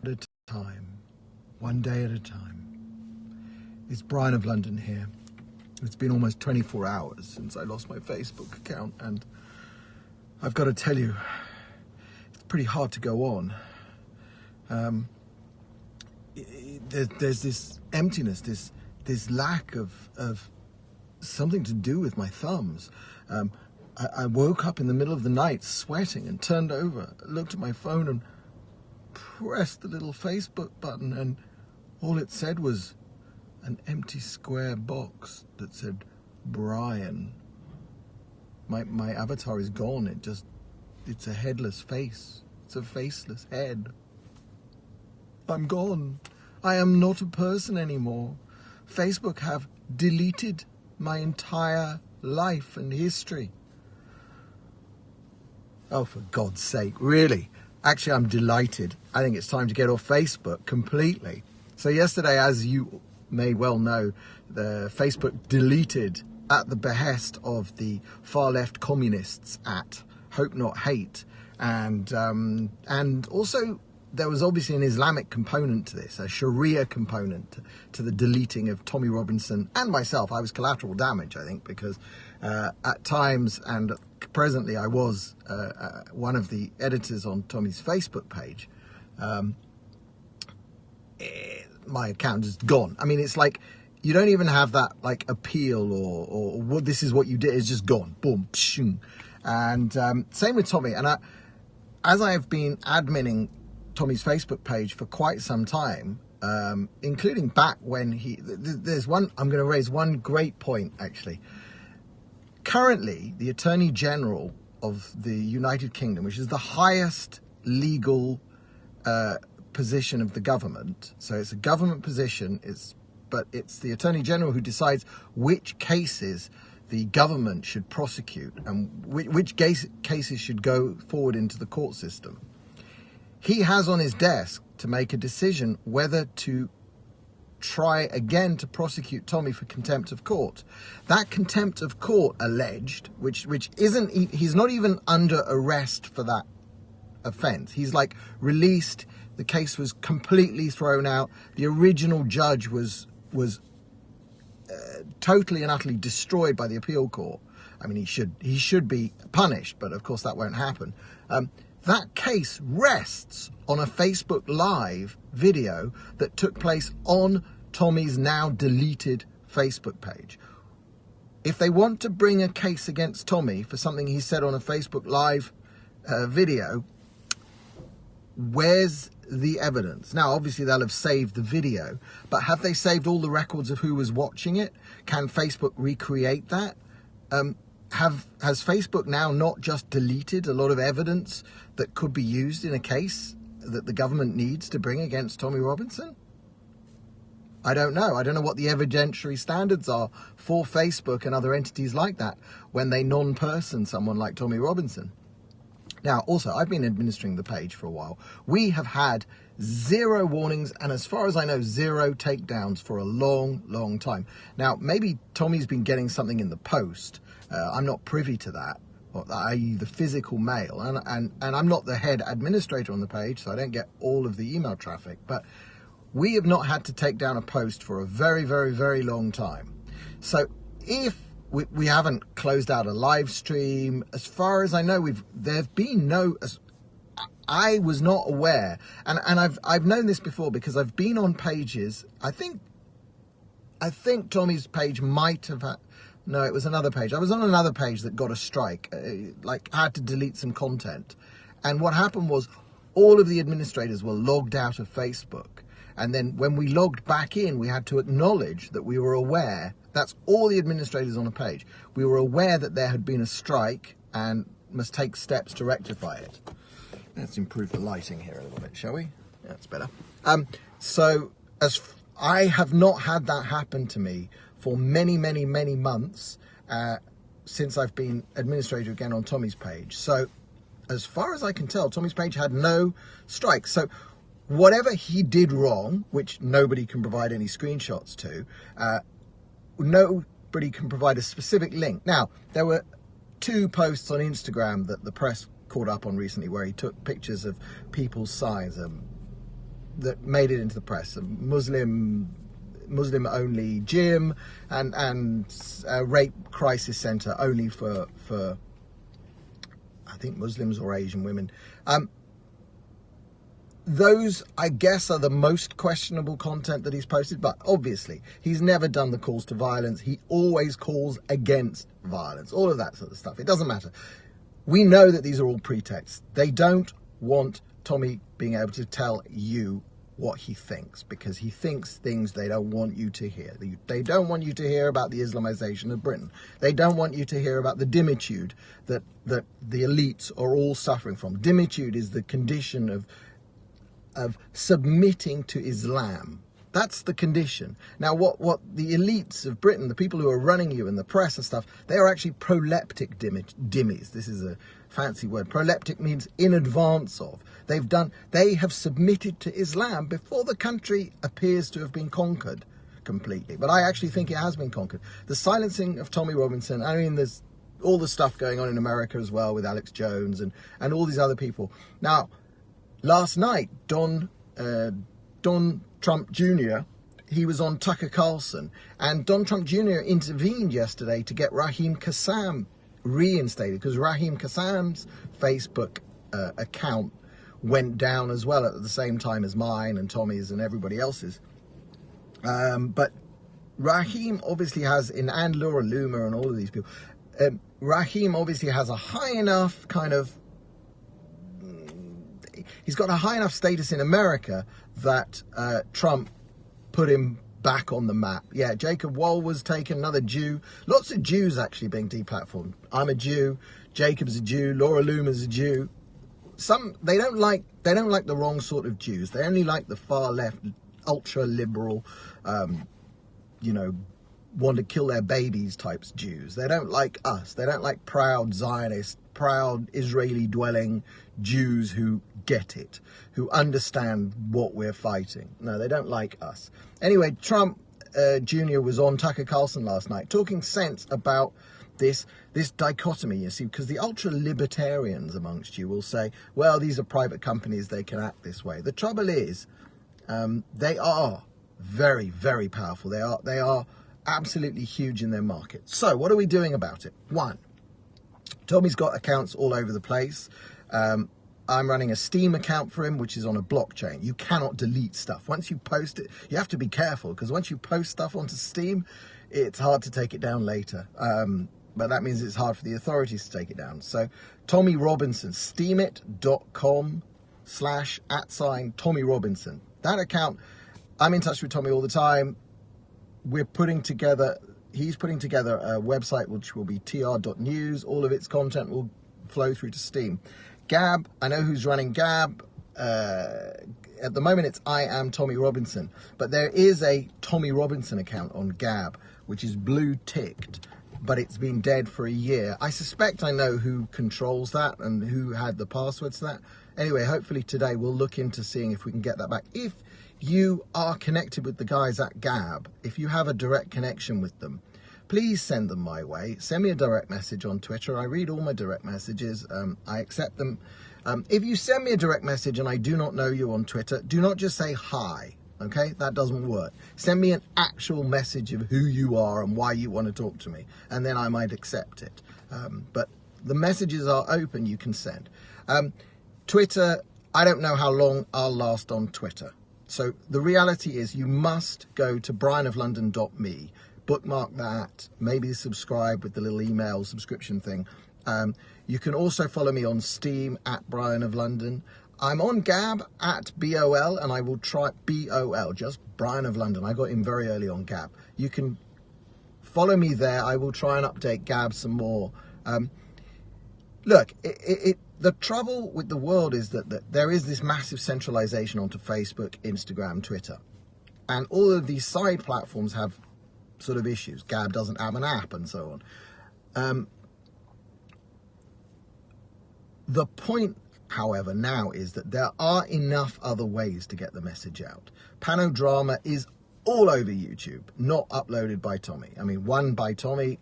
At a time, one day at a time. It's Brian of London here. It's been almost 24 hours since I lost my Facebook account, and I've got to tell you, it's pretty hard to go on. There's this emptiness, this lack of something to do with my thumbs. I woke up in the middle of the night sweating and turned over, looked at my phone and pressed the little Facebook button, and all it said was an empty square box that said Brian. My avatar is gone. It's a headless face. It's a faceless head. I'm gone. I am not a person anymore. Facebook have deleted my entire life and history. Oh, for God's sake, really? Actually, I'm delighted. I think it's time to get off Facebook completely. So yesterday, as you may well know, the Facebook deleted, at the behest of the far-left communists at Hope Not Hate, and also there was obviously an Islamic component to this, a Sharia component to the deleting of Tommy Robinson and myself. I was collateral damage, I think, because at times and presently I was one of the editors on Tommy's Facebook page. My account is gone. I mean, it's like you don't even have that like appeal or what this is what you did. It's just gone. Boom. Pshing. And same with Tommy. And as I have been adminning Tommy's Facebook page for quite some time, including back when there's one, I'm going to raise one great point actually. Currently, the Attorney General of the United Kingdom, which is the highest legal position of the government, so it's a government position, but it's the Attorney General who decides which cases the government should prosecute and which cases should go forward into the court system. He has on his desk to make a decision whether to try again to prosecute Tommy for contempt of court. That contempt of court alleged, which isn't, he's not even under arrest for that offence. He's like released. The case was completely thrown out. The original judge was totally and utterly destroyed by the appeal court. I mean, he should be punished, but of course that won't happen. That case rests on a Facebook Live video that took place on Tommy's now deleted Facebook page. If they want to bring a case against Tommy for something he said on a Facebook Live video, where's the evidence? Now, obviously they'll have saved the video, but have they saved all the records of who was watching it? Can Facebook recreate that? Has Facebook now not just deleted a lot of evidence that could be used in a case that the government needs to bring against Tommy Robinson? I don't know. I don't know what the evidentiary standards are for Facebook and other entities like that when they non-person someone like Tommy Robinson. Now, also, I've been administering the page for a while. We have had 0 warnings and, as far as I know, 0 takedowns for a long, long time. Now, maybe Tommy's been getting something in the post. I'm not privy to that, i.e. the physical mail. And I'm not the head administrator on the page, so I don't get all of the email traffic. But we have not had to take down a post for a very, very, very long time. So if we haven't closed out a live stream, as far as I know, there've been no. I was not aware, and I've known this before because I've been on pages. I think Tommy's page might have had. No, it was another page. I was on another page that got a strike. Like I had to delete some content, and what happened was all of the administrators were logged out of Facebook. And then when we logged back in, we had to acknowledge that we were aware. That's all the administrators on a page. We were aware that there had been a strike and must take steps to rectify it. Let's improve the lighting here a little bit, shall we? That's better. So as I have not had that happen to me for many, many, many months since I've been administrator again on Tommy's page. So as far as I can tell, Tommy's page had no strike. So whatever he did wrong, which nobody can provide any screenshots to, nobody can provide a specific link. Now, there were 2 posts on Instagram that the press caught up on recently where he took pictures of people's signs. that made it into the press. A Muslim-only gym and a rape crisis center only for I think Muslims or Asian women. Those, I guess, are the most questionable content that he's posted, but obviously he's never done the calls to violence. He always calls against violence, all of that sort of stuff. It doesn't matter. We know that these are all pretexts. They don't want Tommy being able to tell you what he thinks, because he thinks things they don't want you to hear. They don't want you to hear about the Islamization of Britain. They don't want you to hear about the dimitude that the elites are all suffering from. Dimitude is the condition of submitting to Islam. That's the condition. Now, what the elites of Britain, the people who are running you in the press and stuff, they are actually proleptic dhimmis. This is a fancy word. Proleptic means in advance of. They have submitted to Islam before the country appears to have been conquered completely. But I actually think it has been conquered. The silencing of Tommy Robinson, I mean, there's all the stuff going on in America as well with Alex Jones and all these other people. Now, last night, Don Trump Jr., he was on Tucker Carlson, and Don Trump Jr. intervened yesterday to get Raheem Kassam reinstated, because Raheem Kassam's Facebook account went down as well at the same time as mine and Tommy's and everybody else's. But Raheem obviously has, and Laura Loomer and all of these people, Raheem obviously has a high enough he's got a high enough status in America that Trump put him back on the map. Yeah, Jacob Wohl was taken, another Jew. Lots of Jews actually being deplatformed. I'm a Jew, Jacob's a Jew, Laura Loomer's a Jew. They don't like the wrong sort of Jews. They only like the far left, ultra liberal, want to kill their babies types Jews. They don't like us. They don't like proud Zionist, proud Israeli dwelling Jews who get it, who understand what we're fighting. No, they don't like us. Anyway, Trump Jr. was on Tucker Carlson last night talking sense about this dichotomy, you see, because the ultra libertarians amongst you will say, well, these are private companies, they can act this way. The trouble is, they are very, very powerful. They are absolutely huge in their market. So what are we doing about it? One, Tommy's got accounts all over the place. I'm running a Steam account for him, which is on a blockchain. You cannot delete stuff. Once you post it, you have to be careful, because once you post stuff onto Steam, it's hard to take it down later. But that means it's hard for the authorities to take it down. So Tommy Robinson, steemit.com/@Tommy Robinson. That account, I'm in touch with Tommy all the time. He's putting together a website which will be tr.news. All of its content will flow through to Steam. Gab, I know who's running Gab. At the moment, it's I am Tommy Robinson. But there is a Tommy Robinson account on Gab, which is blue ticked, but it's been dead for a year. I suspect I know who controls that and who had the passwords to that. Anyway, hopefully today we'll look into seeing if we can get that back. If you are connected with the guys at Gab, if you have a direct connection with them, please send them my way. Send me a direct message on Twitter. I read all my direct messages. I accept them. If you send me a direct message and I do not know you on Twitter, do not just say hi, okay? That doesn't work. Send me an actual message of who you are and why you want to talk to me, and then I might accept it. But the messages are open, you can send. Twitter, I don't know how long I'll last on Twitter. So the reality is you must go to brianoflondon.me, bookmark that, maybe subscribe with the little email subscription thing. You can also follow me on Steam at Brian of London. I'm on Gab at BOL, and I will try BOL, just Brian of London. I got in very early on Gab. You can follow me there. I will try and update Gab some more. Look, the trouble with the world is that there is this massive centralization onto Facebook, Instagram, Twitter. And all of these side platforms have sort of issues. Gab doesn't have an app and so on. The point, however, now is that there are enough other ways to get the message out. Panodrama is all over YouTube, not uploaded by Tommy. I mean, one by Tommy,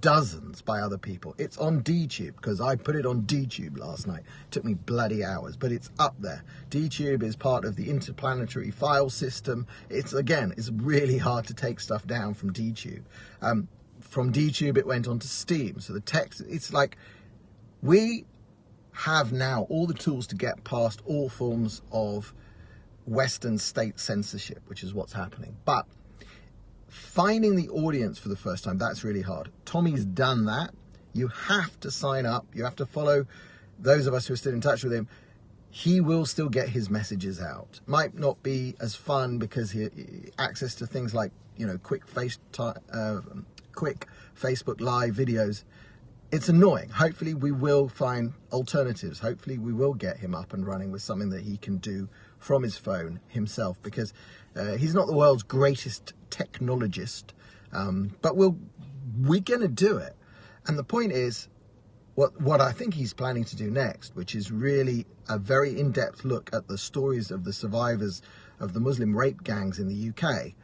dozens by other people. It's on DTube, because I put it on DTube last night. It took me bloody hours, but it's up there. DTube is part of the interplanetary file system. It's really hard to take stuff down from DTube. From DTube, it went onto Steam. So the text, it's like, we have now all the tools to get past all forms of Western state censorship, which is what's happening. But finding the audience for the first time, that's really hard. Tommy's done that. You have to sign up. You have to follow those of us who are still in touch with him. He will still get his messages out. Might not be as fun because he access to things like, you know, quick Facebook Live videos. It's annoying. Hopefully we will find alternatives. Hopefully we will get him up and running with something that he can do from his phone himself, because he's not the world's greatest technologist, but we're gonna do it. And the point is, what I think he's planning to do next, which is really a very in-depth look at the stories of the survivors of the Muslim rape gangs in the UK.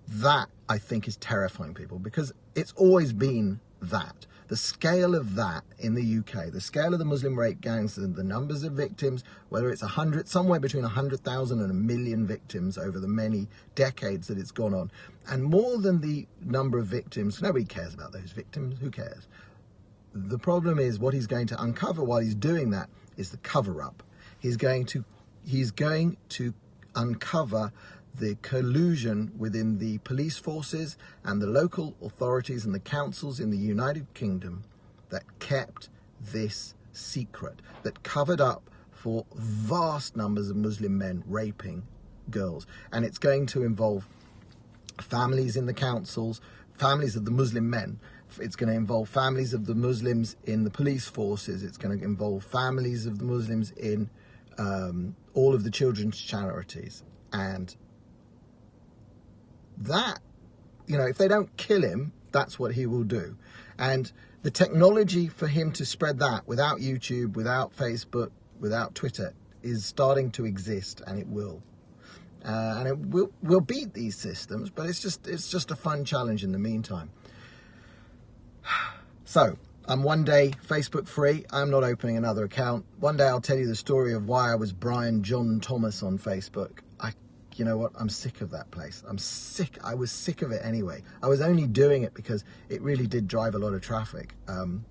That, I think, is terrifying people, because it's always been that. The scale of that in the UK, the scale of the Muslim rape gangs, and the numbers of victims, whether it's 100, somewhere between 100,000 and 1 million victims over the many decades that it's gone on. And more than the number of victims, nobody cares about those victims, who cares? The problem is, what he's going to uncover while he's doing that is the cover-up. He's going to uncover the collusion within the police forces and the local authorities and the councils in the United Kingdom that kept this secret, that covered up for vast numbers of Muslim men raping girls. And it's going to involve families in the councils, families of the Muslim men. It's going to involve families of the Muslims in the police forces. It's going to involve families of the Muslims in all of the children's charities. And that, you know, if they don't kill him, that's what he will do. And the technology for him to spread that without YouTube, without Facebook, without Twitter is starting to exist, and it will. And it will beat these systems, but it's just a fun challenge in the meantime. So, I'm one day Facebook free. I'm not opening another account. One day I'll tell you the story of why I was Brian John Thomas on Facebook. You know what? I'm sick of that place. I'm sick. I was sick of it anyway. I was only doing it because it really did drive a lot of traffic.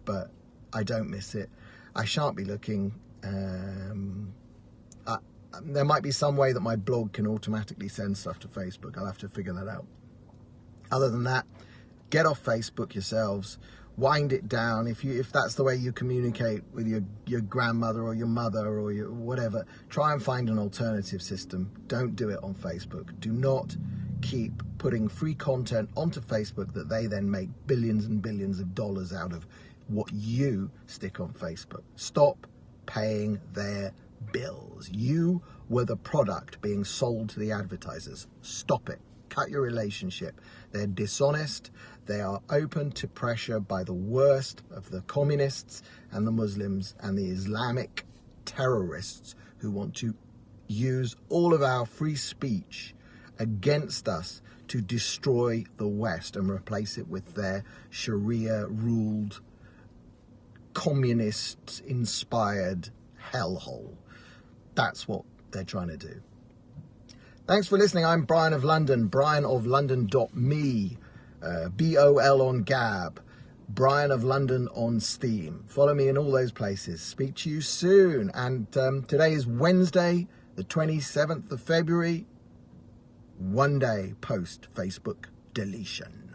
But I don't miss it. I shan't be looking. There might be some way that my blog can automatically send stuff to Facebook. I'll have to figure that out. Other than that, get off Facebook yourselves. Wind it down. If that's the way you communicate with your grandmother or your mother or your whatever, try and find an alternative system. Don't do it on Facebook. Do not keep putting free content onto Facebook that they then make billions and billions of dollars out of what you stick on Facebook. Stop paying their bills. You were the product being sold to the advertisers. Stop it. Cut your relationship. They're dishonest. They are open to pressure by the worst of the communists and the Muslims and the Islamic terrorists who want to use all of our free speech against us to destroy the West and replace it with their Sharia-ruled, communist-inspired hellhole. That's what they're trying to do. Thanks for listening. I'm Brian of London, brianoflondon.me, BOL on Gab, Brian of London on Steam. Follow me in all those places. Speak to you soon. And today is Wednesday, the 27th of February, one day post Facebook deletion.